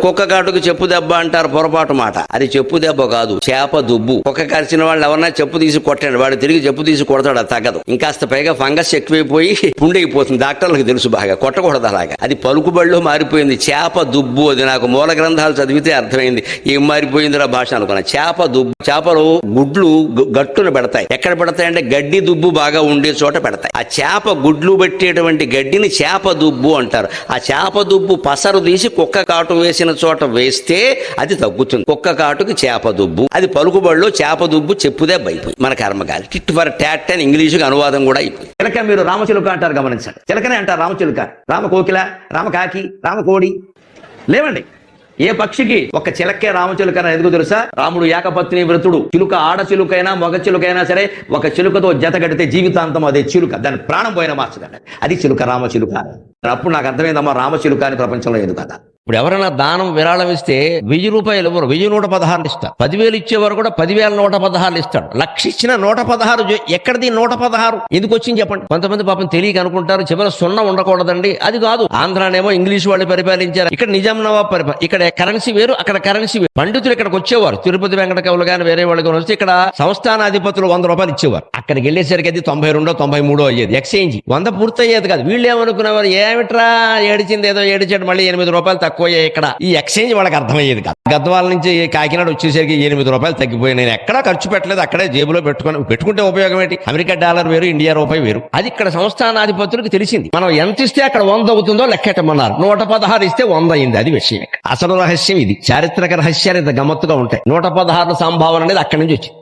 కుక్క కాటుకు చెప్పు దెబ్బ అంటారు, పొరపాటు మాట. అది చెప్పు దెబ్బ కాదు, చేప దుబ్బు. కుక్క కరిచిన వాళ్ళు ఎవరన్నా చెప్పు తీసి కొట్టండి, వాడు తిరిగి చెప్పు తీసి కొడతాడు, అది తగ్గదు. ఇంకాస్త పైగా ఫంగస్ ఎక్కువైపోయి పుండైపోతుంది. డాక్టర్లకు తెలుసు బాగా, కొట్టకూడదు అలాగా. అది పలుకుబడిలో మారిపోయింది. చేప దుబ్బు, అది నాకు మూల గ్రంథాలు చదివితే అర్థమైంది. ఏం మారిపోయిందిరా భాష అనుకున్నా. చేప దుబ్బు. చేపలు గుడ్లు గట్టున పెడతాయి. ఎక్కడ పెడతాయంటే గడ్డి దుబ్బు బాగా ఉండే చోట పెడతాయి. ఆ చేప గుడ్లు పెట్టేటువంటి గడ్డిని చేప దుబ్బు అంటారు. ఆ చేప దుబ్బు పసరు తీసి కుక్క కాటు వేసిన చోట వేస్తే అది తగ్గుతుంది. కుక్క కాటుకి చేప దుబ్బు. అది పలుకుబడిలో చేప దుబ్బు చెప్పుదే అయిపోయి మన కర్మకాలి. టిట్ ఫర్ టాట్ అని ఇంగ్లీషుకి అనువాదం కూడా అయిపోయింది. చిలక మీరు రామచిలుక అంటారు, గమనించండి. చిలకనే అంటారు రామచిలుక, రామకోకిల, రామకాకి, రామకోడి లేవండి. ఏ పక్షికి ఒక చిలక్కే రామచిలుక ఎందుకు తెలుసా? రాముడు ఏకపత్ని వ్రతుడు. చిలుక ఆడ చిలుకైనా మగ చిలుకైనా సరే ఒక చిలుకతో జత కడితే జీవితాంతం అదే చిలుక, దాని ప్రాణం పోయిన మార్చదండి. అది చిలుక, రామచిలుక. అప్పుడు నాకు అర్థమైందమ్మా రామచిలుక అని ప్రపంచంలో ఎందుకు కదా. ఇప్పుడు ఎవరైనా దానం విరాళం ఇస్తే 1000 రూపాయలు ఇవ్వరు, 1116 ఇస్తారు. 10,000 ఇచ్చేవారు కూడా 10,116 ఇస్తాడు. 1,00,000 ఇచ్చిన 116 ఎక్కడిది 116 ఎందుకు వచ్చింది చెప్పండి. కొంతమంది పాపం తెలియక అనుకుంటారు చివరి 0 ఉండకూడదండి. అది కాదు. ఆంధ్రానేమో ఇంగ్లీష్ వాళ్ళు పరిపాలించారు, ఇక్కడ నిజాం నవాబ్ ఇక్కడ కరెన్సీ వేరు, అక్కడ కరెన్సీ వేరు. పండితులు ఇక్కడికి వచ్చేవారు, తిరుపతి వెంకట కవులు కానీ వేరే వాళ్ళు కానీ వస్తే ఇక్కడ సంస్థానాధిపతులు 100 రూపాయలు ఇచ్చేవారు. అక్కడికి వెళ్ళేసరికి అది 92 93 అయ్యేది. ఎక్స్చేంజ్ 100 పూర్తయ్యేది కాదు. వీళ్ళు ఏమనుకునేవారు, ఏమిట్రా ఏడిచింది ఏదో ఏడిచాడు, మళ్ళీ 8 రూపాయలు తక్కువ. ఇక్కడ ఈ ఎక్స్చేంజ్ వాళ్ళకి అర్థమయ్యేది కాదు. గద్వాల నుంచి కాకినాడ వచ్చేసరికి 8 రూపాయలు తగ్గిపోయి నేను ఎక్కడా ఖర్చు పెట్టలేదు, అక్కడే జేబులో పెట్టుకుంటే ఉపయోగం ఏంటి? అమెరికా డాలర్ వేరు, ఇండియా రూపాయి వేరు. అది ఇక్కడ సంస్థానాధిపతులకు తెలిసింది. మనం ఎంత ఇస్తే అక్కడ 100 అవుతుందో లెక్కెట్టమన్నారు. 116 ఇస్తే 100 అయింది. అది విషయం. అసలు రహస్యం ఇది. చారిత్రక రహస్యాలు ఇంత గమ్మత్తుగా ఉంటాయి. 116 సంభావన అనేది అక్కడి నుంచి వచ్చింది.